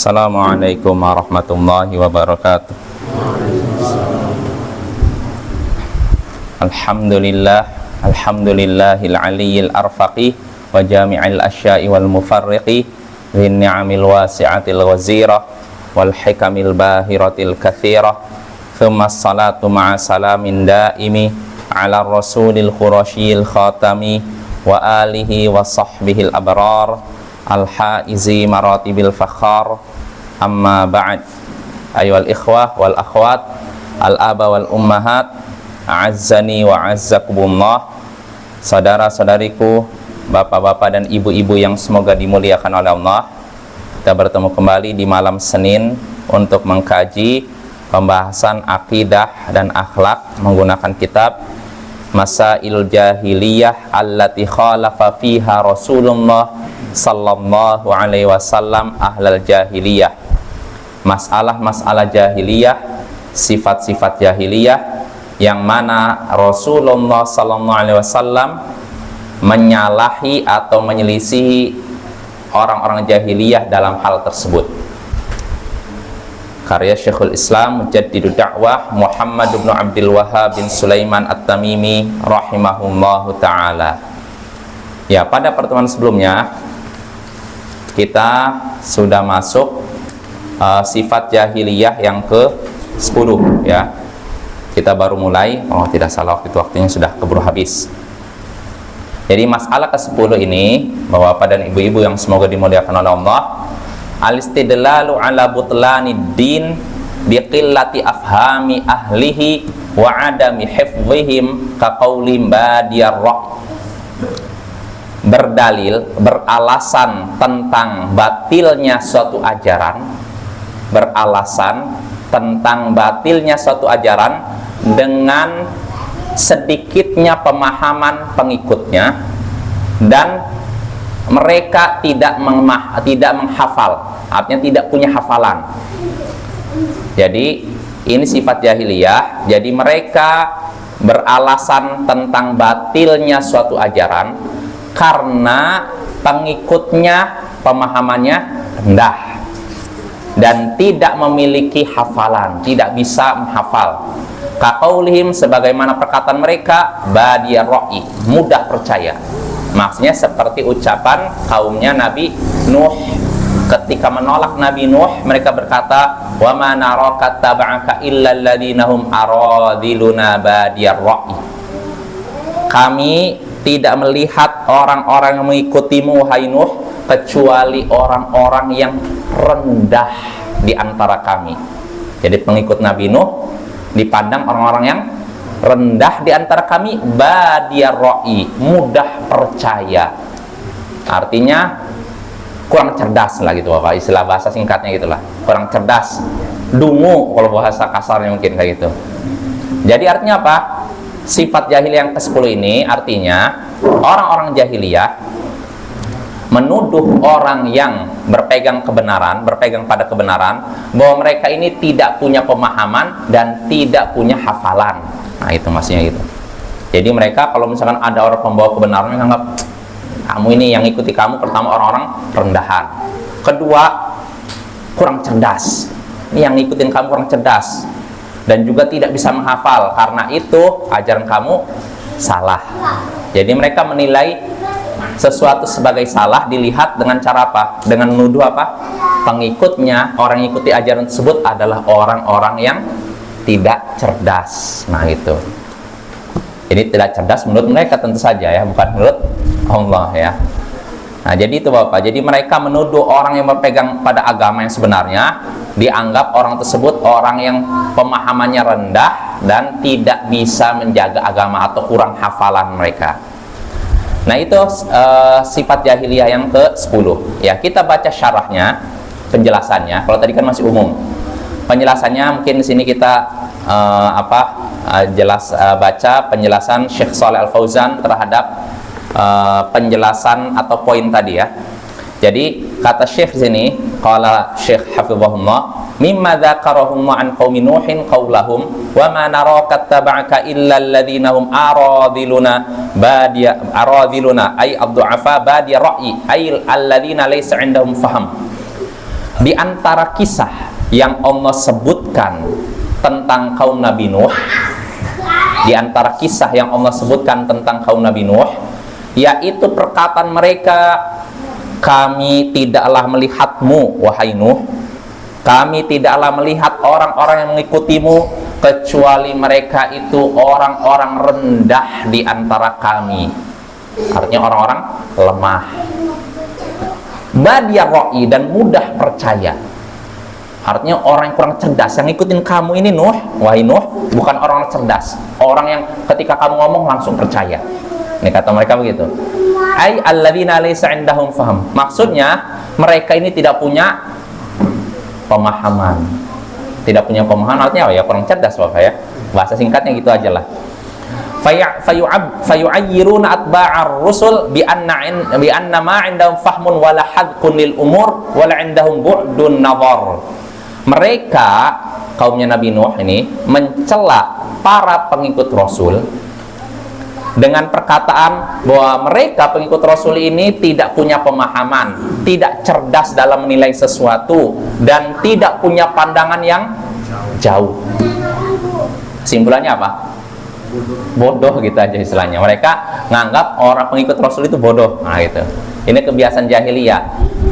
Assalamualaikum warahmatullahi wabarakatuh. Alhamdulillahil aliyyil arfaqi wa jami'il asya'i wal mufarriqi dhin ni'amil wasi'atil ghazirah wal hikamil bahiratil katsirah. Thumma assalatu ma'a salamin daimi ala rasulil khurasyil khatami wa alihi wa sahbihil abrar al-haizi maratibil fakhar. Amma ba'd. Ayyuhal ikhwah wal akhwat, al-aba wal ummahat, a'azzani wa a'azzakumullah. Saudara-saudariku, bapak-bapak dan ibu-ibu yang semoga dimuliakan oleh Allah, kita bertemu kembali di malam Senin untuk mengkaji pembahasan akidah dan akhlak menggunakan kitab Masail Jahiliyah allati khalafa fiha Rasulullah sallallahu alaihi wasallam ahlal jahiliyah. Masalah-masalah jahiliyah, sifat-sifat jahiliyah yang mana Rasulullah sallallahu alaihi wasallam menyalahi atau menyelisihi orang-orang jahiliyah dalam hal tersebut. Karya Syekhul Islam Mujaddidud Da'wah Muhammad bin Abdul Wahhab bin Sulaiman At-Tamimi rahimahullahu ta'ala. Ya, pada pertemuan sebelumnya kita sudah masuk sifat jahiliyah yang ke-10 ya. Kita baru mulai, kalau tidak salah waktunya sudah keburu habis. Jadi masalah ke-10 ini, Bapak dan Ibu-ibu yang semoga dimuliakan oleh Allah, al-istidlalu ala butlanid din biqillati afhami ahlihi wa adami hifdhihim ka qauli badiyar ra'. Berdalil, beralasan tentang batilnya suatu ajaran, beralasan tentang batilnya suatu ajaran dengan sedikitnya pemahaman pengikutnya, dan mereka tidak menghafal, artinya tidak punya hafalan. Jadi ini sifat jahiliyah. Jadi mereka beralasan tentang batilnya suatu ajaran karena pengikutnya pemahamannya rendah dan tidak memiliki hafalan, tidak bisa menghafal. Kaqaulihim, sebagaimana perkataan mereka, badiyar ra'i, mudah percaya. Maksudnya seperti ucapan kaumnya Nabi Nuh ketika menolak Nabi Nuh. Mereka berkata, wa ma naraka taba'aka illa alladziina hum aradiluna badiyar ra'i. Kami tidak melihat orang-orang yang mengikutimu wahai Nuh kecuali orang-orang yang rendah di antara kami. Jadi pengikut Nabi Nuh dipandang orang-orang yang rendah di antara kami, badiyar ra'i, mudah percaya. Artinya kurang cerdas lah gitu Bapak, istilah bahasa singkatnya gitulah, kurang cerdas, dungu kalau bahasa kasarnya mungkin kayak gitu. Jadi artinya apa? Sifat jahiliyah yang ke-10 ini artinya orang-orang jahiliyah menuduh orang yang berpegang pada kebenaran bahwa mereka ini tidak punya pemahaman dan tidak punya hafalan. Nah itu maksudnya gitu. Jadi mereka kalau misalkan ada orang pembawa kebenaran, menganggap kamu ini yang ikuti kamu, pertama orang-orang rendahan, kedua kurang cerdas, ini yang ngikutin kamu kurang cerdas, dan juga tidak bisa menghafal, karena itu ajaran kamu salah. Jadi mereka menilai sesuatu sebagai salah dilihat dengan cara apa? Dengan menuduh apa? Pengikutnya, orang yang ikuti ajaran tersebut adalah orang-orang yang tidak cerdas. Nah itu. Jadi tidak cerdas menurut mereka tentu saja ya, bukan menurut Allah ya. Nah jadi itu Bapak. Jadi mereka menuduh orang yang berpegang pada agama yang sebenarnya, dianggap orang tersebut orang yang pemahamannya rendah dan tidak bisa menjaga agama atau kurang hafalan mereka. Nah itu sifat jahiliyah yang ke-10 ya. Kita baca syarahnya, penjelasannya. Kalau tadi kan masih umum, penjelasannya mungkin di sini kita baca penjelasan Syekh Shalih Al Fauzan terhadap penjelasan atau poin tadi ya. Jadi kata Syekh sini, qala Syekh hafizahullah, mimma dzakarahum an qaumi nuhin qaulahum wa ma naraka taba'aka illa alladziina hum aradiluna ay ad-du'afa badiya ra'yi ay alladziina laysa 'indahum faham. Di antara kisah yang Allah sebutkan tentang kaum Nabi Nuh, di antara kisah yang Allah sebutkan tentang kaum Nabi Nuh, yaitu perkataan mereka, kami tidaklah melihatmu wahai Nuh, kami tidaklah melihat orang-orang yang mengikutimu kecuali mereka itu orang-orang rendah di antara kami. Artinya orang-orang lemah, badiyar ra'i, dan mudah percaya. Artinya orang yang kurang cerdas yang ngikutin kamu ini Nuh, wahai Nuh, bukan orang cerdas, orang yang ketika kamu ngomong langsung percaya. Ini kata mereka begitu. Ai alladzina laysa indahum faham. Maksudnya mereka ini tidak punya pemahaman. Tidak punya pemahaman artinya apa ya? Kurang cerdas Bapak ya. Bahasa singkatnya gitu aja lah. Fayu'ayyiruna atba'ar rusul bi anna ma 'indahum fahmun wala hadqun lil umur wala 'indahum bu'dun nazar. Mereka kaumnya Nabi Nuh ini mencela para pengikut Rasul dengan perkataan bahwa mereka pengikut Rasul ini tidak punya pemahaman, tidak cerdas dalam menilai sesuatu, dan tidak punya pandangan yang jauh. Kesimpulannya apa? Bodoh gitu aja istilahnya. Mereka nganggap orang pengikut Rasul itu bodoh. Nah gitu. Ini kebiasaan jahiliyah.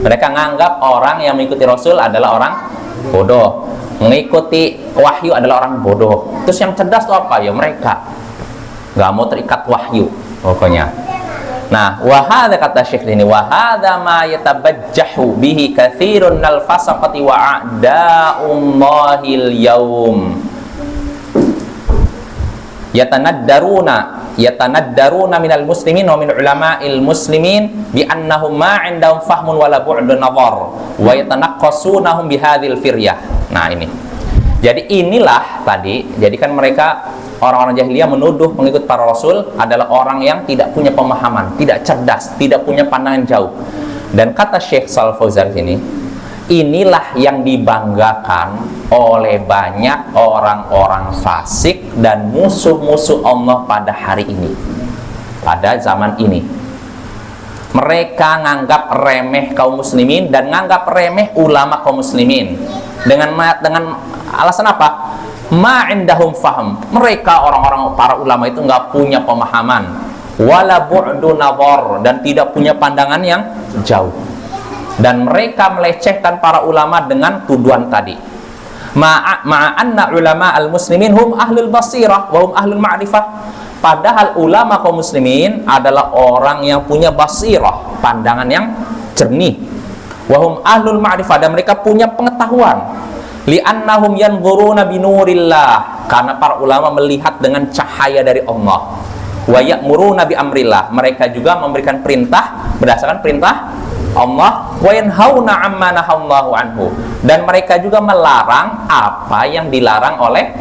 Mereka nganggap orang yang mengikuti Rasul adalah orang bodoh, mengikuti wahyu adalah orang bodoh. Terus yang cerdas itu apa? Ya mereka nggak mau terikat wahyu pokoknya. Nah, wahada kata Syekh ini, wahada ma yatabajjahu bihi katsirun minal fasaqati wa a'da'ullahil yaum yatanaddaruna minal muslimin wa min ulama'il muslimin bi annahum ma 'indahum fahmun wala bu'dun nazar wa yatanaqqasunahum bihadzal firyah. Nah, ini. Jadi inilah tadi, jadi kan mereka orang-orang jahiliyah menuduh pengikut para rasul adalah orang yang tidak punya pemahaman, tidak cerdas, tidak punya pandangan jauh. Dan kata Syekh Shalih Fauzan ini, inilah yang dibanggakan oleh banyak orang-orang fasik dan musuh-musuh Allah pada hari ini, pada zaman ini. Mereka nganggap remeh kaum muslimin dan nganggap remeh ulama kaum muslimin dengan alasan apa? Ma'indahum faham. Mereka orang-orang para ulama itu nggak punya pemahaman, wala bu'du nazar, dan tidak punya pandangan yang jauh. Dan mereka melecehkan para ulama dengan tuduhan tadi. Ma'anna ulama al-muslimin hum ahlul basirah wa hum ahlul ma'rifah. Padahal ulama kaum muslimin adalah orang yang punya basirah, pandangan yang jernih. Wa hum ahlul ma'rifah, dan mereka punya pengetahuan. Li'annahum yanzuruna binurillah, karena para ulama melihat dengan cahaya dari Allah. Wa ya'muruna bi amrillah, mereka juga memberikan perintah berdasarkan perintah Allah. Wa yanhauna 'amma nahallahu anhu, dan mereka juga melarang apa yang dilarang oleh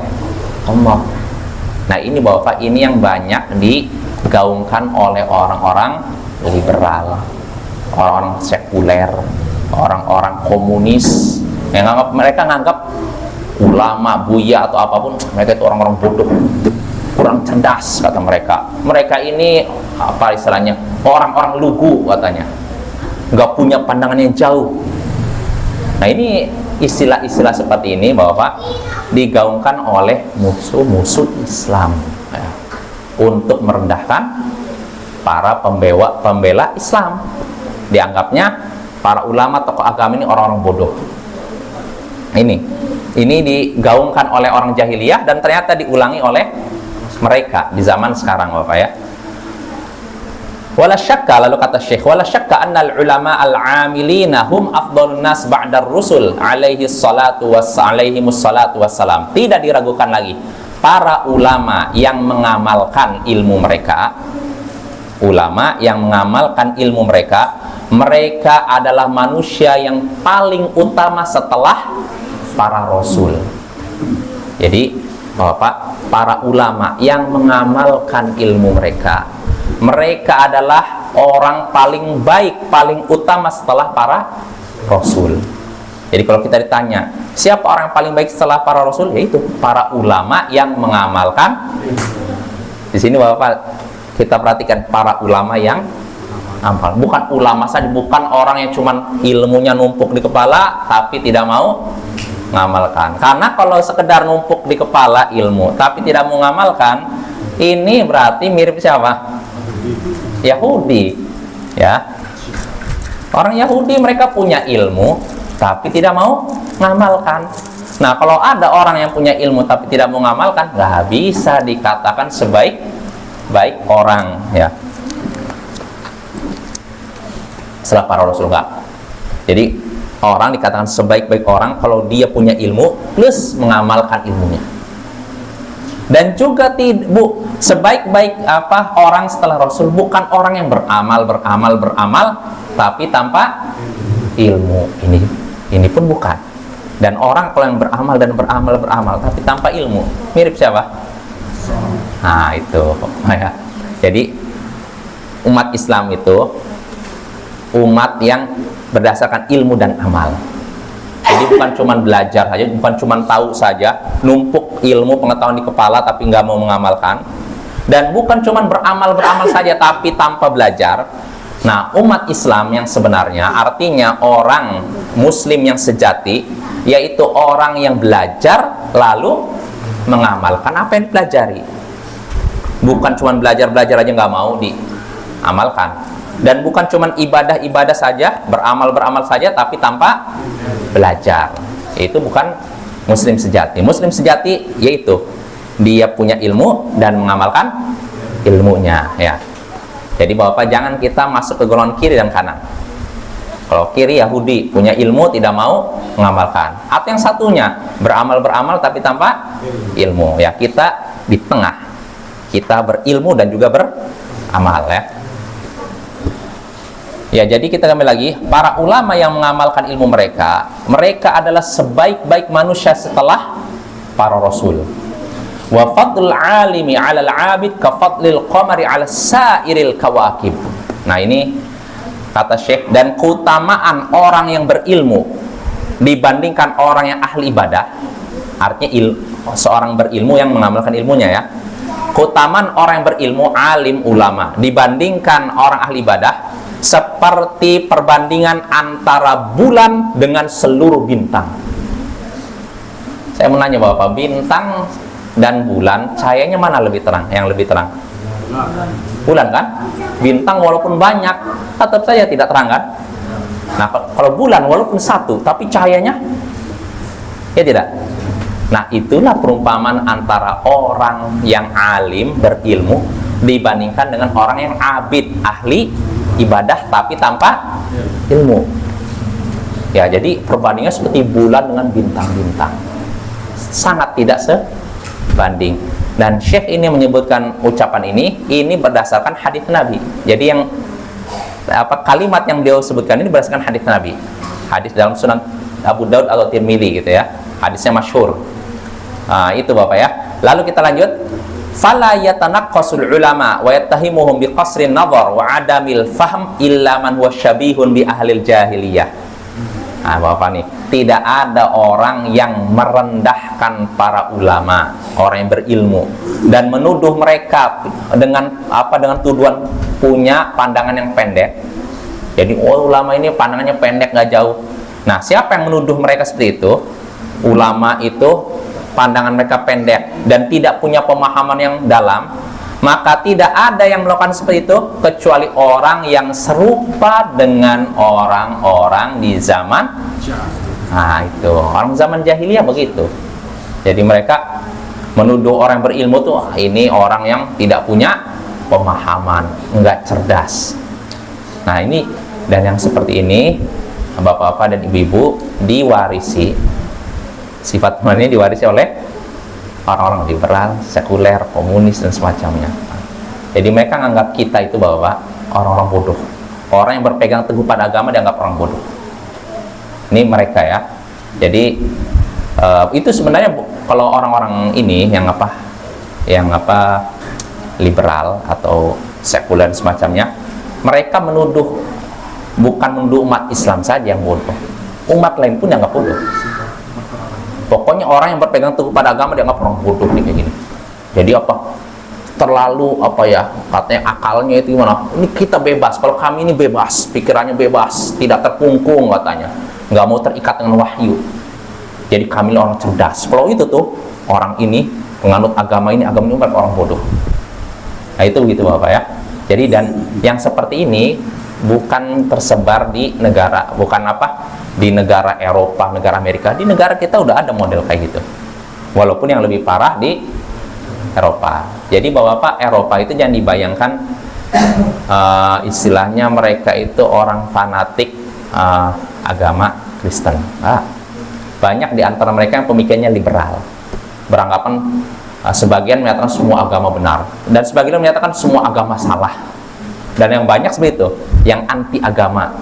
Allah. Nah, ini Bapak, ini yang banyak digaungkan oleh orang-orang liberal, orang-orang sekuler, orang-orang komunis. Mereka nganggap ulama, buya atau apapun, mereka itu orang-orang bodoh, kurang cerdas kata mereka. Mereka ini apa istilahnya, orang-orang lugu katanya, nggak punya pandangan yang jauh. Nah, ini istilah-istilah seperti ini Bapak digaungkan oleh musuh-musuh Islam ya, untuk merendahkan para pembela Islam. Dianggapnya para ulama, tokoh agama ini orang-orang bodoh. Ini digaungkan oleh orang jahiliyah dan ternyata diulangi oleh mereka di zaman sekarang Bapak ya. Wala syakka, lalu kata Syekh, wala syakka annal ulama al-amilina hum afdhalun nas ba'dar rusul alaihimus salatu wassalam. Tidak diragukan lagi, para ulama yang mengamalkan ilmu mereka, mereka adalah manusia yang paling utama setelah para rasul. Jadi Bapak, para ulama yang mengamalkan ilmu mereka adalah orang paling baik, paling utama setelah para rasul. Jadi kalau kita ditanya, siapa orang yang paling baik setelah para rasul? Yaitu para ulama yang mengamalkan. Di sini Bapak, kita perhatikan para ulama yang amal. Bukan ulama saja, bukan orang yang cuman ilmunya numpuk di kepala tapi tidak mau ngamalkan. Karena kalau sekedar numpuk di kepala ilmu tapi tidak mau ngamalkan, ini berarti mirip siapa? Yahudi, ya. Orang Yahudi mereka punya ilmu tapi tidak mau ngamalkan. Nah, kalau ada orang yang punya ilmu tapi tidak mau ngamalkan, nggak bisa dikatakan sebaik orang, ya. Setelah para rasul nggak. Jadi orang dikatakan sebaik-baik orang kalau dia punya ilmu plus mengamalkan ilmunya. Dan juga sebaik-baik orang setelah Rasul bukan orang yang beramal tapi tanpa ilmu. Ini pun bukan. Dan orang kalau yang beramal tapi tanpa ilmu, mirip siapa? Nah, itu ya. Jadi umat Islam itu umat yang berdasarkan ilmu dan amal. Jadi bukan cuma belajar saja, bukan cuma tahu saja, numpuk ilmu pengetahuan di kepala tapi nggak mau mengamalkan, dan bukan cuma beramal saja tapi tanpa belajar. Nah, umat Islam yang sebenarnya artinya orang Muslim yang sejati, yaitu orang yang belajar lalu mengamalkan apa yang dipelajari. Bukan cuma belajar aja nggak mau diamalkan. Dan bukan cuma ibadah saja, beramal saja tapi tanpa belajar. Itu bukan Muslim sejati. Muslim sejati yaitu dia punya ilmu dan mengamalkan ilmunya, ya. Jadi Bapak, jangan kita masuk ke golongan kiri dan kanan. Kalau kiri Yahudi punya ilmu tidak mau mengamalkan. Atau yang satunya beramal tapi tanpa ilmu, ya. Kita di tengah. Kita berilmu dan juga beramal, ya. Ya, jadi kita kembali lagi, para ulama yang mengamalkan ilmu mereka adalah sebaik-baik manusia setelah para rasul. Wa fadlul alimi 'alal 'abid ka fadlil qamari 'ala sairil kawakib. Nah, ini kata Syekh, dan keutamaan orang yang berilmu dibandingkan orang yang ahli ibadah. Artinya seorang berilmu yang mengamalkan ilmunya, ya. Keutamaan orang yang berilmu, alim, ulama, dibandingkan orang ahli ibadah seperti perbandingan antara bulan dengan seluruh bintang. Saya mau nanya Bapak, bintang dan bulan cahayanya mana lebih terang? Yang lebih terang bulan, kan? Bintang walaupun banyak tetap saja tidak terang, kan? Nah, kalau bulan walaupun satu tapi cahayanya, ya tidak. Nah, itulah perumpamaan antara orang yang alim berilmu dibandingkan dengan orang yang abid, ahli ibadah tapi tanpa ilmu. Ya, jadi perbandingannya seperti bulan dengan bintang-bintang. Sangat tidak sebanding. Dan Syekh ini menyebutkan ucapan ini berdasarkan hadis Nabi. Jadi yang kalimat yang beliau sebutkan ini berdasarkan hadis Nabi. Hadis dalam Sunan Abu Daud atau Tirmidzi, gitu, ya. Hadisnya masyhur. Nah, itu Bapak, ya. Lalu kita lanjut. Fala yatanaqqasul ulama wa yattahimuhum biqasrin nazar wa adamil fahm illa man huwa syabihun bi ahlil jahiliyah. Nah, Bapak nih, tidak ada orang yang merendahkan para ulama, orang yang berilmu, dan menuduh mereka dengan tuduhan punya pandangan yang pendek. Jadi, ulama ini pandangannya pendek, nggak jauh. Nah, siapa yang menuduh mereka seperti itu? Ulama itu pandangan mereka pendek dan tidak punya pemahaman yang dalam, maka tidak ada yang melakukan seperti itu kecuali orang yang serupa dengan orang-orang di zaman, nah, itu orang zaman jahiliyah begitu. Jadi mereka menuduh orang berilmu tuh, ini orang yang tidak punya pemahaman, enggak cerdas. Nah, ini, dan yang seperti ini Bapak-bapak dan ibu-ibu diwarisi. Sifat ini diwarisi oleh orang-orang liberal, sekuler, komunis, dan semacamnya. Jadi mereka menganggap kita itu Bapak orang-orang bodoh. Orang yang berpegang teguh pada agama dianggap orang bodoh. Ini mereka, ya. Jadi itu sebenarnya kalau orang-orang ini yang liberal atau sekuler dan semacamnya, mereka bukan menuduh umat Islam saja yang bodoh. Umat lain pun dianggap bodoh. Pokoknya orang yang berpegang teguh pada agama dianggap orang bodoh, kayak gini. Jadi terlalu apa ya, katanya akalnya itu gimana, ini kita bebas, kalau kami ini bebas, pikirannya bebas, tidak terkungkung katanya, nggak mau terikat dengan wahyu, jadi kami orang cerdas. Kalau itu tuh orang ini penganut agama ini mereka orang bodoh. Nah itu begitu Bapak ya. Jadi dan yang seperti ini bukan tersebar di negara, bukan apa, di negara Eropa, negara Amerika, di negara kita udah ada model kayak gitu, walaupun yang lebih parah di Eropa. Jadi Bapak, Eropa itu jangan dibayangkan istilahnya mereka itu orang fanatik agama Kristen. Banyak di antara mereka yang pemikirannya liberal, beranggapan sebagian menyatakan semua agama benar, dan sebagian menyatakan semua agama salah. Dan yang banyak seperti itu, yang anti agama.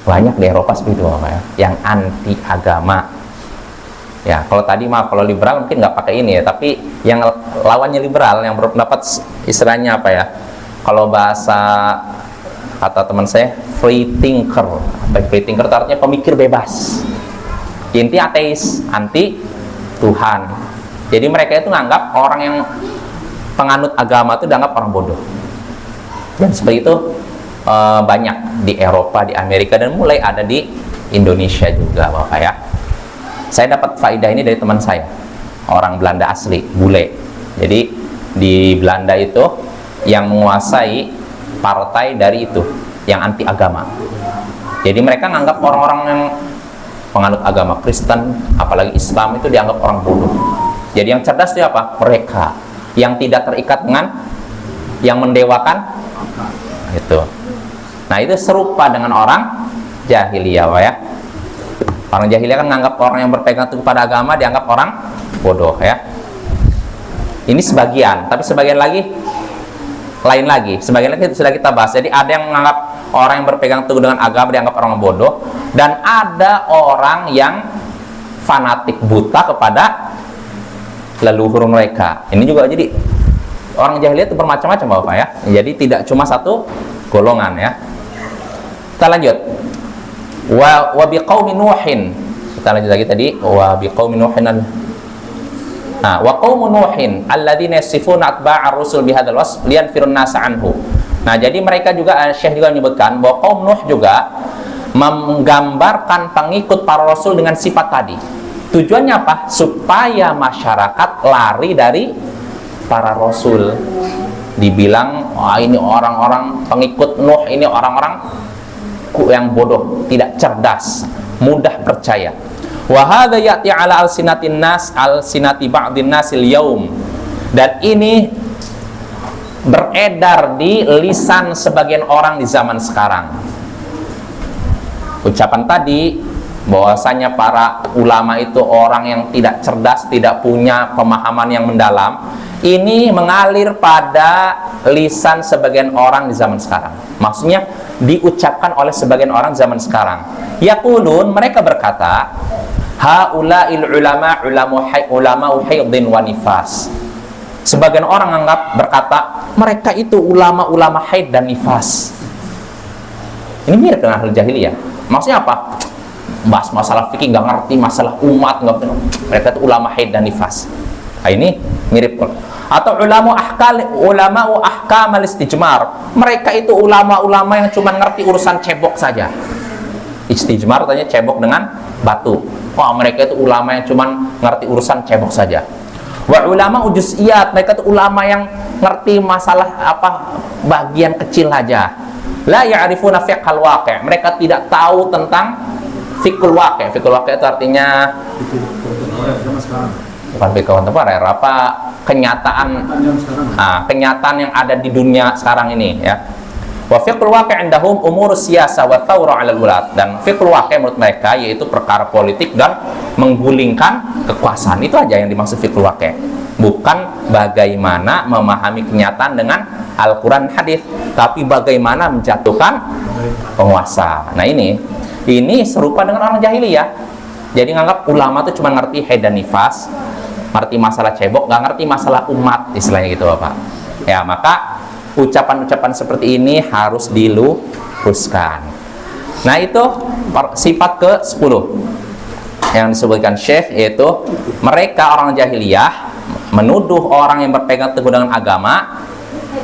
Banyak di Eropa seperti itu Bapak ya, yang anti agama. Ya, kalau tadi kalau liberal mungkin nggak pakai ini ya, tapi yang lawannya liberal, yang berpendapat istilahnya apa ya? Kalau bahasa kata teman saya, free thinker. Free thinker itu artinya pemikir bebas. Inti ateis, anti Tuhan. Jadi mereka itu nganggap orang yang penganut agama itu dianggap orang bodoh. Dan seperti itu banyak di Eropa, di Amerika, dan mulai ada di Indonesia juga Bapak ya. Saya dapat faedah ini dari teman saya, orang Belanda asli, bule. Jadi di Belanda itu yang menguasai partai dari itu, yang anti agama. Jadi mereka menganggap orang-orang yang penganut agama Kristen, apalagi Islam, itu dianggap orang bodoh. Jadi yang cerdas itu apa? Mereka yang tidak terikat dengan yang mendewakan itu. Nah itu serupa dengan orang jahiliyah ya. Orang jahiliyah kan menganggap orang yang berpegang teguh pada agama dianggap orang bodoh ya. Ini sebagian, tapi sebagian lagi lain lagi. Sebagian lagi sudah kita bahas. Jadi ada yang menganggap orang yang berpegang teguh dengan agama dianggap orang bodoh, dan ada orang yang fanatik buta kepada leluhur mereka. Ini juga jadi orang jahiliyah itu bermacam-macam Bapak ya. Jadi tidak cuma satu golongan ya. Kita lanjut. Wa biqaumi Nuhin. Kita lanjut lagi tadi, wa biqaumi Nuhin. Nah, wa qaumu Nuhin alladzina yasifuna atba'ar rusul bihadzal wasf liyanfirun nas anhu. Nah, jadi mereka juga Syekh juga menyebutkan bahwa kaum Nuh juga menggambarkan pengikut para rasul dengan sifat tadi. Tujuannya apa? Supaya masyarakat lari dari para rasul. Dibilang, wah ini orang-orang pengikut Nuh, ini orang-orang yang bodoh, tidak cerdas, mudah percaya. Wa hadza ya'ti ala alsinatin nas, alsinati ba'din nasil yaum. Dan ini beredar di lisan sebagian orang di zaman sekarang. Ucapan tadi bahwasanya para ulama itu orang yang tidak cerdas, tidak punya pemahaman yang mendalam, ini mengalir pada lisan sebagian orang di zaman sekarang. Maksudnya diucapkan oleh sebagian orang zaman sekarang. Yaqulun, mereka berkata, haula'il ulama ulama haidin wa nifas. Sebagian orang berkata, mereka itu ulama-ulama haid dan nifas. Ini mirip dengan ahli jahiliyah. Maksudnya apa? Bahas masalah fikih nggak ngerti, masalah umat nggak ngerti. Mereka itu ulama haid dan nifas. Nah, ini mirip. Atau ulama ahkam al-istijmar. Mereka itu ulama-ulama yang cuma ngerti urusan cebok saja. Istijmar tanya cebok dengan batu. Wah, mereka itu ulama yang cuma ngerti urusan cebok saja. Wa ulama ujuziyat, mereka itu ulama yang ngerti masalah apa bagian kecil aja. La ya'rifuna fiqhal waqi', mereka tidak tahu tentang fiqhul waqi'. Fiqhul waqi' itu artinya bukan fiqh kontemporer, apa kenyataan, kenyataan yang ada di dunia sekarang ini ya. Wa fiqhul waqi' indahum umur siyasa wa thawra 'alal ulat. Dan fiqhul waqi' menurut mereka yaitu perkara politik dan menggulingkan kekuasaan. Itu aja yang dimaksud fiqhul waqi'. Bukan bagaimana memahami kenyataan dengan Al-Quran hadis, tapi bagaimana menjatuhkan penguasa. Nah ini serupa dengan orang jahiliyah. Jadi nganggap ulama itu cuma ngerti haid dan nifas, ngerti masalah cebok, nggak ngerti masalah umat, istilahnya gitu Bapak. Ya, maka ucapan-ucapan seperti ini harus diluruskan. Nah itu sifat ke-10 yang disebutkan Syekh, yaitu mereka orang jahiliyah menuduh orang yang berpegang teguh dengan agama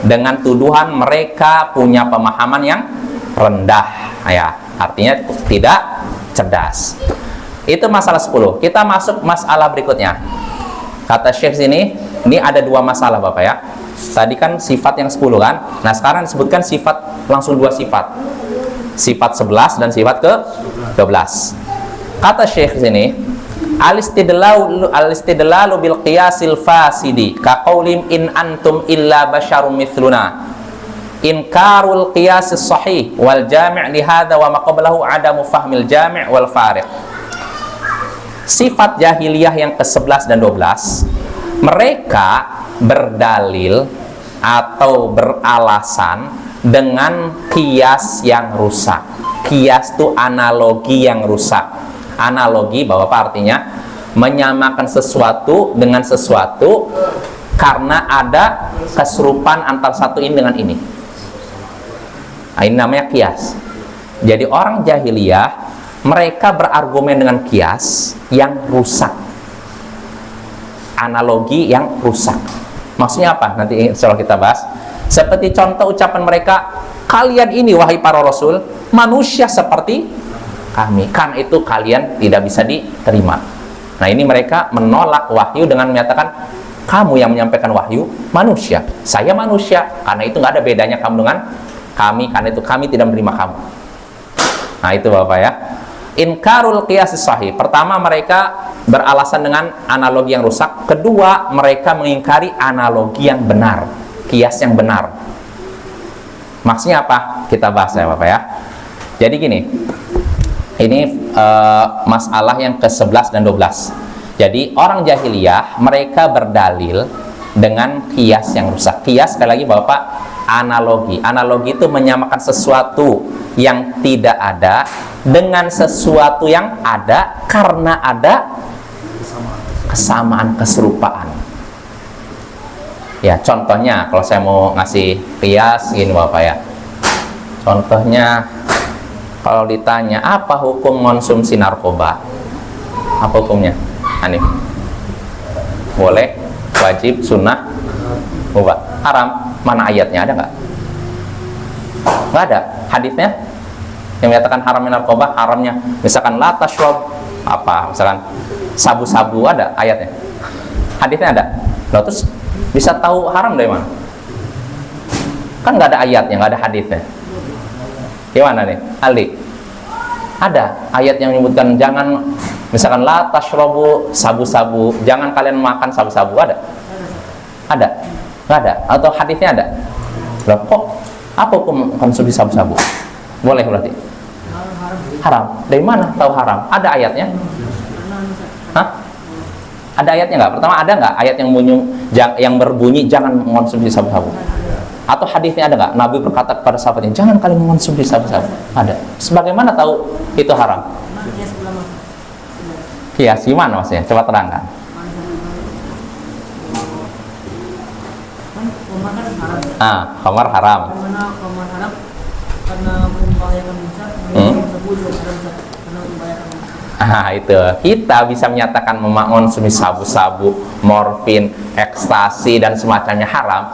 dengan tuduhan mereka punya pemahaman yang rendah, ya, artinya tidak cerdas. Itu masalah 10. Kita masuk masalah berikutnya. Kata Syekh sini, ini ada dua masalah Bapak ya. Tadi kan sifat yang 10 kan. Nah sekarang disebutkan sifat, langsung dua sifat. Sifat 11 dan sifat ke-12. Kata Syekh sini, al-istidlalu bil qiyasil fasidi ka qaulim in antum illa basyarum mithluna. Inkarul qiyasis sahih wal jami' li hadza wa ma qablahu adamu fahmil jami' wal fariq. Sifat jahiliyah yang ke-11 dan 12, mereka berdalil atau beralasan dengan kias yang rusak. Kias itu analogi yang rusak. Analogi Bapak artinya menyamakan sesuatu dengan sesuatu karena ada keserupaan antar satu ini dengan ini. Nah, ini namanya kias. Jadi orang jahiliyah mereka berargumen dengan kias yang rusak, analogi yang rusak. Maksudnya apa? Nanti insya Allah kita bahas. Seperti contoh ucapan mereka, kalian ini wahai para rasul manusia seperti kami, kan itu kalian tidak bisa diterima. Nah ini mereka menolak wahyu dengan menyatakan kamu yang menyampaikan wahyu manusia, saya manusia, karena itu nggak ada bedanya kamu dengan kami, karena itu kami tidak menerima kamu. Nah itu Bapak ya. Inkarul qiyas sahih. Pertama mereka beralasan dengan analogi yang rusak. Kedua mereka mengingkari analogi yang benar, kias yang benar. Maksudnya apa? Kita bahas ya Bapak ya. Jadi gini, ini masalah yang ke-11 dan 12. Jadi orang jahiliyah mereka berdalil dengan kias yang rusak. Kias sekali lagi Bapak, analogi. Analogi itu menyamakan sesuatu yang tidak ada dengan sesuatu yang ada karena ada kesamaan, keserupaan. Ya, contohnya kalau saya mau ngasih kias gini Bapak ya. Contohnya kalau ditanya apa hukum konsumsi narkoba? Apa hukumnya? Hanif. Boleh, wajib, sunnah, mubah. Haram. Mana ayatnya, ada nggak? Nggak ada. Hadisnya yang menyatakan haramnya narkoba, haramnya misalkan la tashrab apa, misalkan sabu-sabu, ada ayatnya. Hadisnya ada. Loh, terus bisa tahu haram dari mana? Kan nggak ada ayatnya, nggak ada hadisnya. Gimana nih? Ali, ada ayat yang menyebutkan jangan, misalkan la tashrabu sabu-sabu, jangan kalian makan sabu-sabu, ada? Ada? Nggak ada? Atau hadisnya ada? Loh, kok apa hukum konsumsi sabu-sabu? Boleh berarti? Haram. Dari mana tahu haram? Ada ayatnya? Hah? Ada ayatnya nggak? Pertama ada nggak ayat yang berbunyi jangan mengonsumsi sabu-sabu? Atau hadisnya ada nggak? Nabi berkata kepada sahabatnya, jangan kalian mengonsumsi sabu-sabu. Ada. Sebagaimana tahu itu haram? Kias gimana maksudnya? Coba terangkan. Khamar haram. Itu kita bisa menyatakan mengonsumsi sabu-sabu, morfin, ekstasi dan semacamnya haram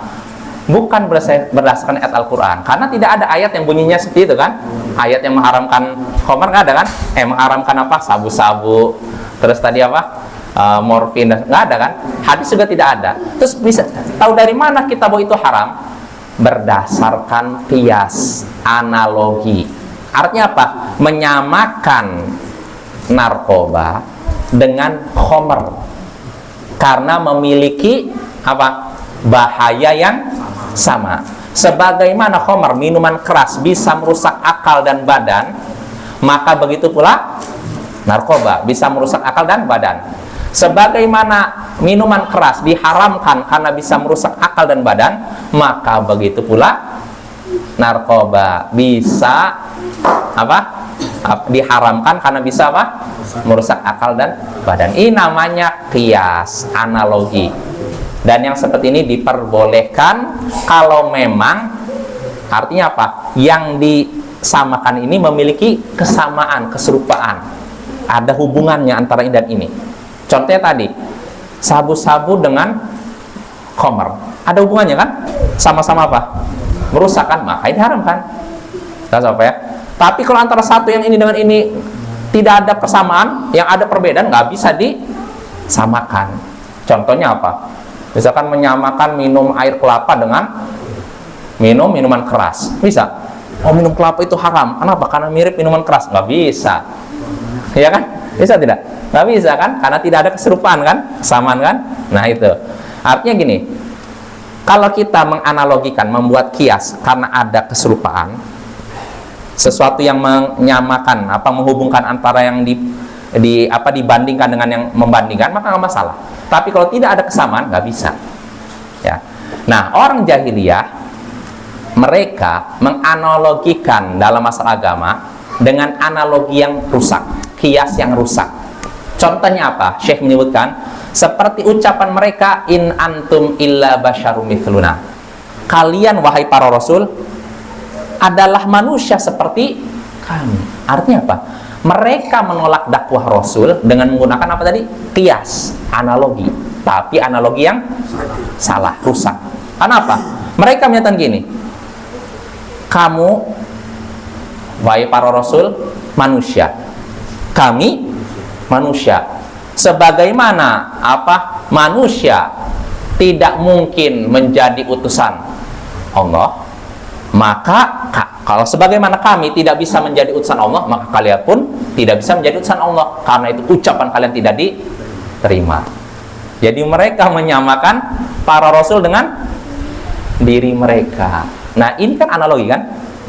bukan berdasarkan ayat Al-Quran, karena tidak ada ayat yang bunyinya seperti itu kan. Ayat yang mengharamkan khamar nggak ada kan? Mengharamkan apa? Sabu-sabu, terus tadi apa? Morfin, nggak ada kan? Hadis juga tidak ada. Terus bisa tahu dari mana kita bahwa itu haram? Berdasarkan qiyas, analogi. Artinya apa? Menyamakan narkoba dengan khamr karena memiliki apa? Bahaya yang sama. Sebagaimana khamr, minuman keras, bisa merusak akal dan badan, maka begitu pula narkoba bisa merusak akal dan badan. Sebagaimana minuman keras diharamkan karena bisa merusak akal dan badan, maka begitu pula narkoba bisa apa? Diharamkan karena bisa apa? Merusak akal dan badan. Ini namanya qiyas, analogi. Dan yang seperti ini diperbolehkan kalau memang artinya apa? Yang disamakan ini memiliki kesamaan, keserupaan. Ada hubungannya antara ini dan ini. Contohnya tadi, sabu-sabu dengan khamr. Ada hubungannya kan? Sama-sama apa? Merusak kan? Maka ini haram kan? Apa ya? Tapi kalau antara satu yang ini dengan ini tidak ada persamaan, yang ada perbedaan, nggak bisa disamakan. Contohnya apa? Misalkan menyamakan minum air kelapa dengan minum minuman keras, bisa? Oh, minum kelapa itu haram. Kenapa? Karena mirip minuman keras. Nggak bisa. Ya kan? Bisa tidak? Nggak bisa kan? Karena tidak ada keserupaan kan? Kesamaan kan? Nah itu. Artinya gini, kalau kita menganalogikan, membuat kias karena ada keserupaan, sesuatu yang menyamakan, menghubungkan antara yang dibandingkan dengan yang membandingkan, maka nggak masalah. Tapi kalau tidak ada kesamaan, nggak bisa. Ya. Nah, orang jahiliyah mereka menganalogikan dalam masalah agama dengan analogi yang rusak, kias yang rusak. Contohnya apa? Syekh menyebutkan seperti ucapan mereka, in antum illa basyarum mithluna. Kalian wahai para rasul adalah manusia seperti kami. Artinya apa? Mereka menolak dakwah Rasul dengan menggunakan apa tadi? Qiyas, analogi. Tapi analogi yang salah, rusak. Kenapa? Mereka menyatakan gini, kamu wahai para Rasul manusia, kami manusia. Sebagaimana manusia tidak mungkin menjadi utusan Allah, maka kalau sebagaimana kami tidak bisa menjadi utusan Allah, maka kalian pun tidak bisa menjadi utusan Allah. Karena itu ucapan kalian tidak diterima. Jadi mereka menyamakan para rasul dengan diri mereka. Nah, ini kan analogi kan?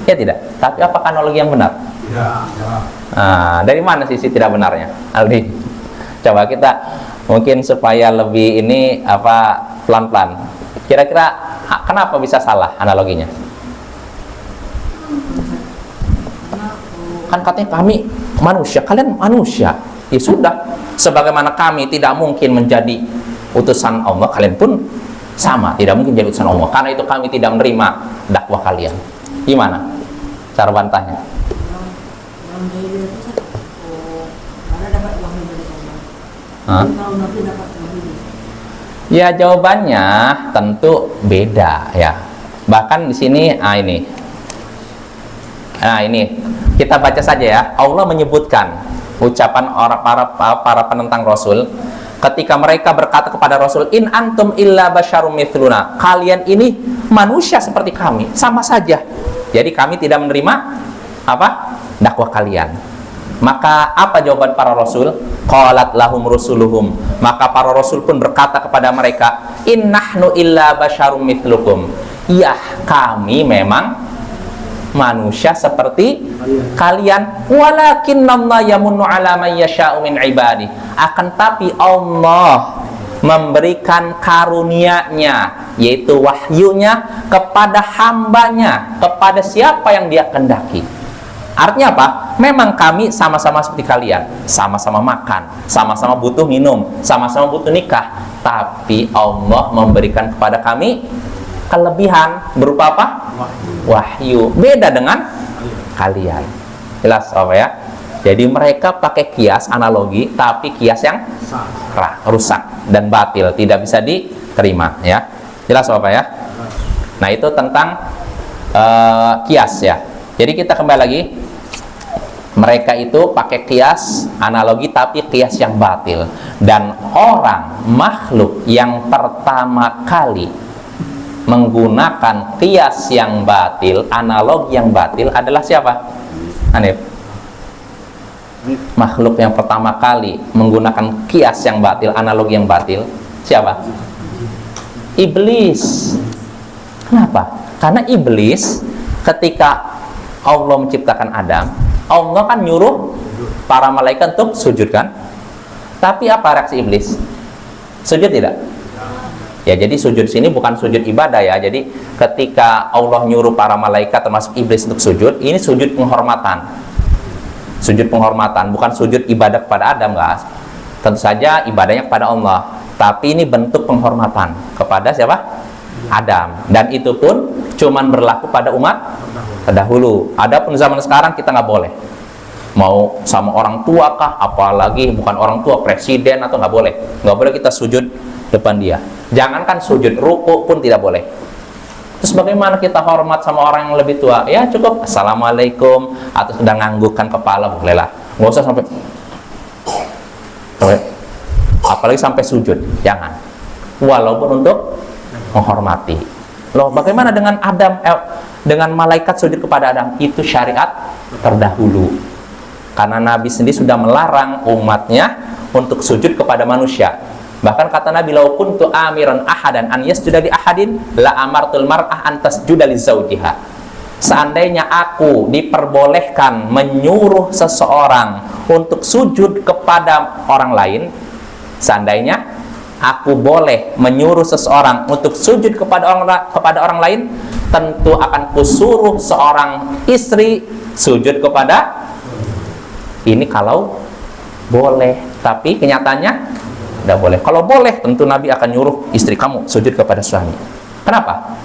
Ya tidak? Tapi apakah analogi yang benar? Ya. Nah, dari mana sisi tidak benarnya? Aldi, coba kita mungkin supaya lebih ini pelan-pelan. Kira-kira kenapa bisa salah analoginya? Kan katanya kami manusia, kalian manusia. Ya sudah, sebagaimana kami tidak mungkin menjadi utusan Allah, kalian pun sama, tidak mungkin jadi utusan Allah. Karena itu kami tidak menerima dakwah kalian. Gimana cara bantahnya? Ya jawabannya tentu beda ya. Bahkan di sini ini kita baca saja ya. Allah menyebutkan ucapan orang para penentang Rasul ketika mereka berkata kepada Rasul, in antum illa basyarum mithluna. Kalian ini manusia seperti kami, sama saja. Jadi kami tidak menerima dakwah kalian. Maka apa jawaban para Rasul? Qalat lahum rusuluhum. Maka para Rasul pun berkata kepada mereka, in nahnu illa basyarum mithlukum. Ya, kami memang manusia seperti kalian, walakinnallaha yamunnu ala man yasha'u min ibadi. Akan tapi Allah memberikan karunia-Nya, yaitu wahyunya kepada hambanya, kepada siapa yang Dia kehendaki. Artinya apa? Memang kami sama-sama seperti kalian, sama-sama makan, sama-sama butuh minum, sama-sama butuh nikah, tapi Allah memberikan kepada kami kelebihan berupa apa? Wahyu. Beda dengan kalian. Jelas ya? Jadi mereka pakai kias analogi, tapi kias yang rusak dan batil, tidak bisa diterima ya. Jelas ya? Nah, itu tentang kias ya. Jadi kita kembali lagi, mereka itu pakai kias analogi tapi kias yang batil. Dan orang makhluk yang pertama kali menggunakan kias yang batil, analogi yang batil adalah siapa? Hanif. Makhluk yang pertama kali menggunakan kias yang batil, analogi yang batil, siapa? Iblis. Kenapa? Karena iblis ketika Allah menciptakan Adam, Allah kan nyuruh para malaikat untuk sujud kan? Tapi apa reaksi iblis? Sujud tidak? Ya, jadi sujud sini bukan sujud ibadah ya. Jadi ketika Allah nyuruh para malaikat termasuk iblis untuk sujud, ini sujud penghormatan. Sujud penghormatan, bukan sujud ibadah kepada Adam, guys. Tentu saja ibadahnya kepada Allah, tapi ini bentuk penghormatan kepada siapa? Adam. Dan itu pun cuman berlaku pada umat terdahulu. Adapun zaman sekarang kita nggak boleh. Mau sama orang tua kah, apalagi bukan orang tua, presiden atau nggak boleh kita sujud depan dia. Jangankan sujud, ruku pun tidak boleh. Terus bagaimana kita hormat sama orang yang lebih tua? Ya cukup assalamualaikum, atau sedang nganggukkan kepala, bolehlah. Nggak usah sampai apalagi sampai sujud, jangan. Walaupun untuk menghormati. Loh, bagaimana dengan dengan malaikat sujud kepada Adam? Itu syariat terdahulu. Karena Nabi sendiri sudah melarang umatnya untuk sujud kepada manusia. Bahkan kata Nabi, "Lau kuntu amiran ahadan an yasjuda li ahadin la amartul mar'ah an tasjuda li zawjiha." Seandainya aku diperbolehkan menyuruh seseorang untuk sujud kepada orang lain, seandainya aku boleh menyuruh seseorang untuk sujud kepada orang lain, tentu akan kusuruh seorang istri sujud kepada. Ini kalau boleh, tapi kenyataannya tidak boleh. Kalau boleh, tentu Nabi akan nyuruh istri kamu sujud kepada suami. Kenapa?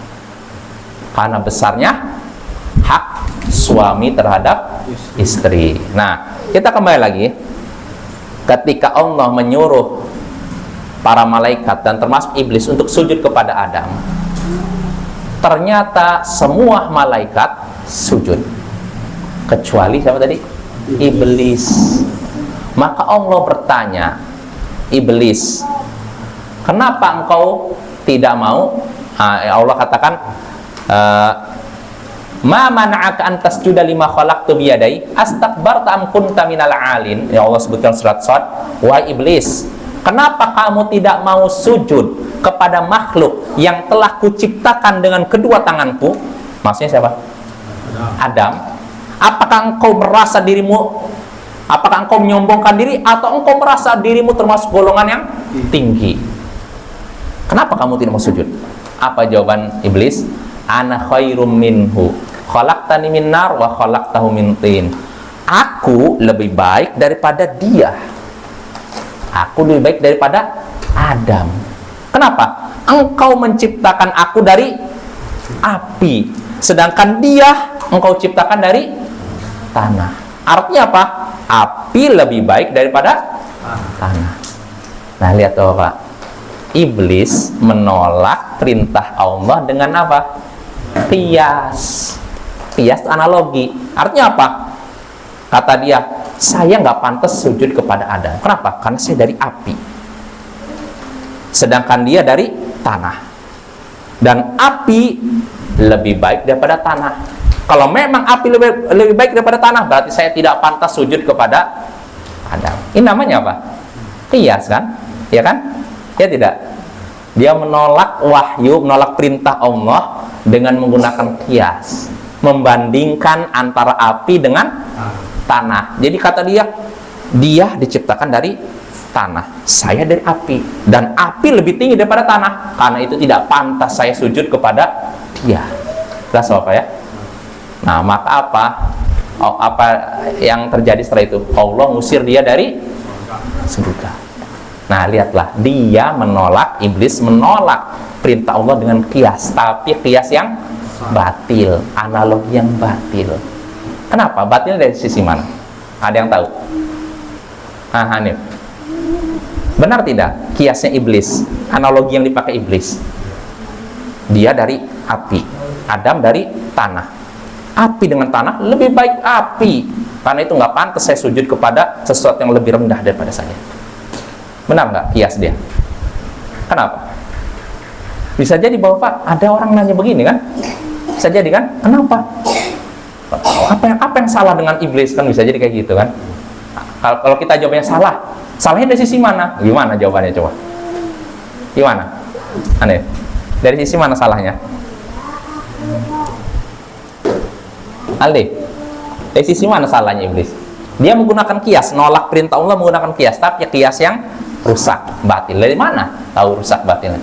Karena besarnya hak suami terhadap istri. Nah, kita kembali lagi. Ketika Allah menyuruh para malaikat dan termasuk iblis untuk sujud kepada Adam, ternyata semua malaikat sujud, kecuali siapa tadi? Iblis. Maka Allah bertanya, iblis, kenapa engkau tidak mau? Allah katakan, ma mana'aka an tasjuda lima khalaqtu biyadai astakbarta am kunta minal alin. Ya Allah sebutkan surat Shad, wahai iblis, kenapa kamu tidak mau sujud kepada makhluk yang telah kuciptakan dengan kedua tanganku? Maksudnya siapa? Adam. Apakah engkau merasa dirimu, apakah engkau menyombongkan diri, atau engkau merasa dirimu termasuk golongan yang tinggi? Kenapa kamu tidak mau sujud? Apa jawaban iblis? Ana khairum minhu khalaqtani min nar wa khalaqtahu min tin. Aku lebih baik daripada dia. Aku lebih baik daripada Adam. Kenapa? Engkau menciptakan aku dari api, sedangkan dia engkau ciptakan dari tanah. Artinya apa? Api lebih baik daripada tanah. Nah, lihat tuh Pak, iblis menolak perintah Allah dengan apa? Qiyas. Qiyas analogi. Artinya apa? Kata dia, saya nggak pantas sujud kepada Adam. Kenapa? Karena saya dari api, sedangkan dia dari tanah, dan api lebih baik daripada tanah. Kalau memang api lebih baik daripada tanah, berarti saya tidak pantas sujud kepada Adam. Ini namanya apa? Qiyas kan? Ya kan? Ya tidak? Dia menolak wahyu, menolak perintah Allah dengan menggunakan qiyas, membandingkan antara api dengan tanah. Jadi kata dia diciptakan dari tanah, saya dari api, dan api lebih tinggi daripada tanah. Karena itu tidak pantas saya sujud kepada dia. Jelas apa ya? Nah, maka apa yang terjadi setelah itu? Allah ngusir dia dari surga. Nah, lihatlah, dia menolak, iblis menolak perintah Allah dengan qiyas, tapi qiyas yang batil, analogi yang batil. Kenapa? Batil dari sisi mana? Ada yang tahu? Hanif, benar tidak qiyasnya iblis, analogi yang dipakai iblis? Dia dari api, Adam dari tanah. Api dengan tanah lebih baik api, karena itu nggak pantas saya sujud kepada sesuatu yang lebih rendah daripada saya. Benar nggak kias dia? Kenapa? Bisa jadi bahwa Pak, ada orang nanya begini kan? Bisa jadi kan? Kenapa? Apa yang salah dengan iblis? Kan bisa jadi kayak gitu kan? Kalau kita jawabnya salah, salahnya dari sisi mana? Gimana jawabannya coba? Gimana? Aneh. Dari sisi mana salahnya? Aldi, dari sisi mana salahnya iblis? Dia menggunakan kias, nolak perintah Allah menggunakan kias, tapi kias yang rusak, batil. Dari mana tahu rusak batilnya?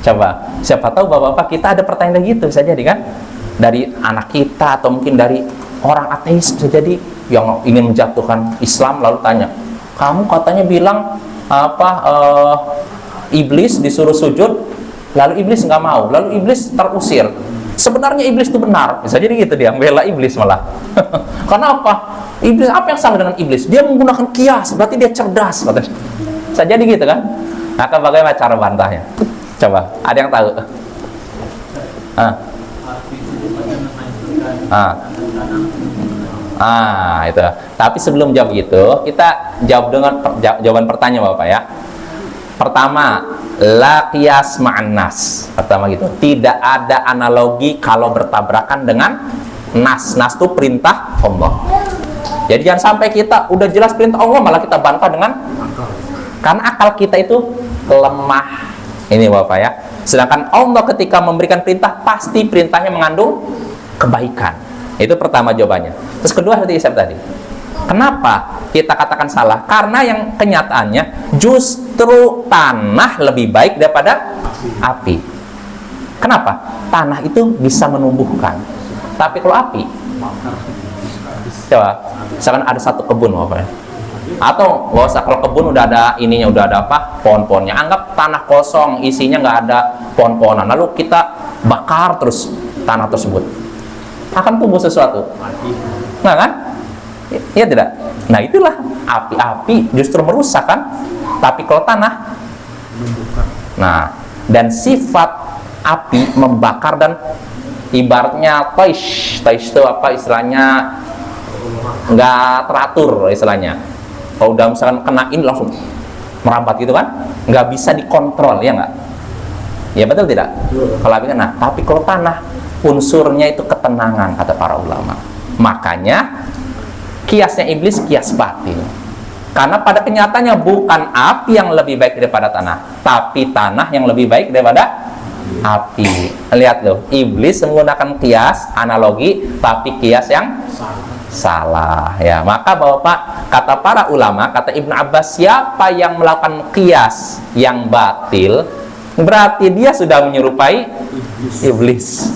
Coba, siapa tahu bapak-bapak kita ada pertanyaan gitu, bisa jadi kan? Dari anak kita atau mungkin dari orang ateis, bisa jadi yang ingin menjatuhkan Islam lalu tanya, kamu katanya bilang iblis disuruh sujud, lalu iblis nggak mau, lalu iblis terusir. Sebenarnya iblis itu benar, bisa jadi gitu dia, membela iblis malah. Karena apa? Iblis, apa yang salah dengan iblis? Dia menggunakan kias, berarti dia cerdas. Bisa jadi gitu kan? Maka bagaimana cara bantahnya? Coba, ada yang tahu? Itu. Tapi sebelum jawab itu, kita jawab dengan jawaban pertanyaan Bapak ya. Pertama, la qiyas ma'an nas. Pertama gitu. Tidak ada analogi kalau bertabrakan dengan nas. Nas itu perintah Allah. Jadi jangan sampai kita udah jelas perintah Allah malah kita bantah dengan karena akal kita itu lemah. Ini Bapak ya. Sedangkan Allah ketika memberikan perintah pasti perintahnya mengandung kebaikan. Itu pertama jawabannya. Terus kedua seperti Isab tadi. Kenapa kita katakan salah? Karena yang kenyataannya justru tanah lebih baik daripada api. Kenapa? Tanah itu bisa menumbuhkan. Tapi kalau api, coba, misalkan ada satu kebun apa ya? Atau nggak usah, kalau kebun udah ada ininya, udah ada apa? Pohon-pohonnya. Anggap tanah kosong, isinya nggak ada pohon-pohonan. Lalu kita bakar terus tanah tersebut. Akan tumbuh sesuatu. Nah kan? Iya tidak? Nah itulah api-api justru merusak kan? Tapi kalau tanah, nah, dan sifat api membakar dan ibaratnya taish itu apa istilahnya, nggak teratur istilahnya. Kalau udah misalkan kenain langsung merambat gitu kan, nggak bisa dikontrol, ya nggak? Ya betul tidak? Kalau api kan, nah, tapi kalau tanah unsurnya itu ketenangan kata para ulama. Makanya kiasnya iblis kias batil. Karena pada kenyataannya bukan api yang lebih baik daripada tanah, tapi tanah yang lebih baik daripada api. Lihat loh, iblis menggunakan kias analogi, tapi kias yang salah ya. Maka Bapak, kata para ulama, kata Ibnu Abbas, siapa yang melakukan kias yang batil, berarti dia sudah menyerupai iblis.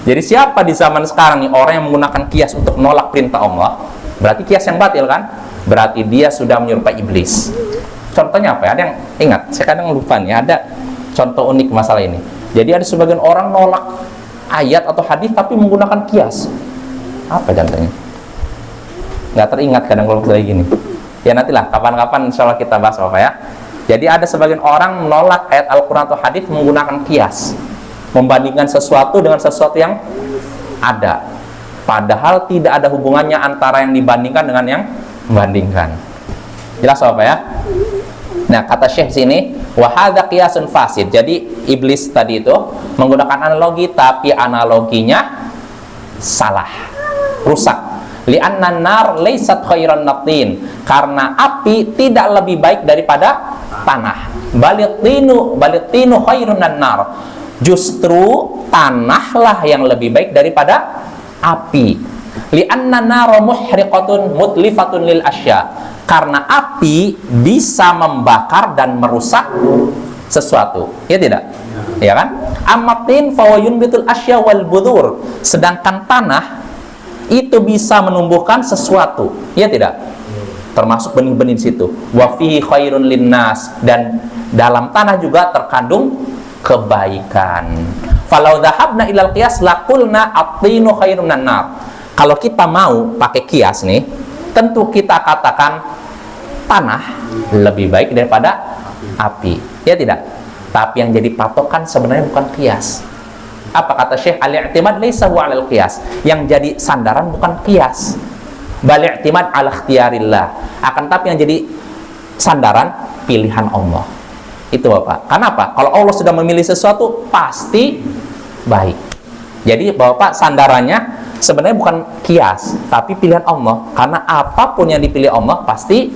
Jadi siapa di zaman sekarang nih orang yang menggunakan kias untuk menolak perintah Allah, berarti kias yang batil kan? Berarti dia sudah menyerupai iblis. Contohnya apa ya? Ada yang ingat? Saya kadang lupa nih, ada contoh unik masalah ini. Jadi ada sebagian orang nolak ayat atau hadis tapi menggunakan kias. Apa contohnya? Nggak teringat kadang kalau kayak gini. Ya nantilah, kapan-kapan insya Allah kita bahas Bapak ya. Jadi ada sebagian orang menolak ayat Al-Quran atau hadis menggunakan kias, membandingkan sesuatu dengan sesuatu yang ada, padahal tidak ada hubungannya antara yang dibandingkan dengan yang membandingkan. Jelas Bapak ya? Nah, kata Syekh sini, wa hadza qiyasun fasid. Jadi iblis tadi itu menggunakan analogi, tapi analoginya salah, rusak. Li'anna nar laysat khairan natin, karena api tidak lebih baik daripada tanah. Balitinu khairun nar. Justru tanahlah yang lebih baik daripada api. Li'anna nara muhriqatun mutlifatun lil asya. Karena api bisa membakar dan merusak sesuatu. Ya tidak? Ya kan? Amatin fawayun bitul asya wal budur. Sedangkan tanah itu bisa menumbuhkan sesuatu. Ya tidak? Termasuk benih-benih di situ. Wa fihi khairun linnas, dan dalam tanah juga terkandung kebaikan. Falau dhahabna ilal qiyas laqulna at-tinu khairun nar. Kalau kita mau pakai kias nih, tentu kita katakan tanah lebih baik daripada api. Ya tidak? Tapi yang jadi patokan sebenarnya bukan kias. Apa kata Syekh? Al-i'timad laysa huwa 'alal qiyas. Yang jadi sandaran bukan kias. Bal i'timad 'ala ikhtiyarillah. Akan tapi yang jadi sandaran pilihan Allah. Itu Bapak. Kenapa? Kalau Allah sudah memilih sesuatu pasti baik. Jadi Bapak sandarannya sebenarnya bukan kias, tapi pilihan Allah. Karena apapun yang dipilih Allah pasti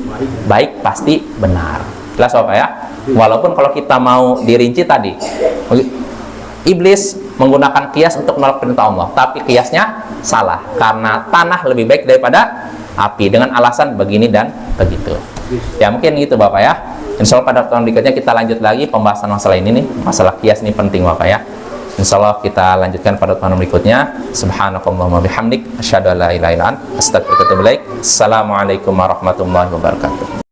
baik, pasti benar. Jelas Bapak ya? Walaupun kalau kita mau dirinci tadi, iblis menggunakan kias untuk menolak perintah Allah, tapi kiasnya salah karena tanah lebih baik daripada api dengan alasan begini dan begitu. Ya mungkin gitu Bapak ya. Insya Allah pada pertemuan berikutnya kita lanjut lagi pembahasan masalah ini nih. Masalah kias ini penting Bapak ya. Insya Allah kita lanjutkan pada pertemuan berikutnya. Subhanakallahumma bihamdik asyhadu an la ilaha illa anta astaghfiruka wa atubu ilaik. Assalamualaikum warahmatullahi wabarakatuh.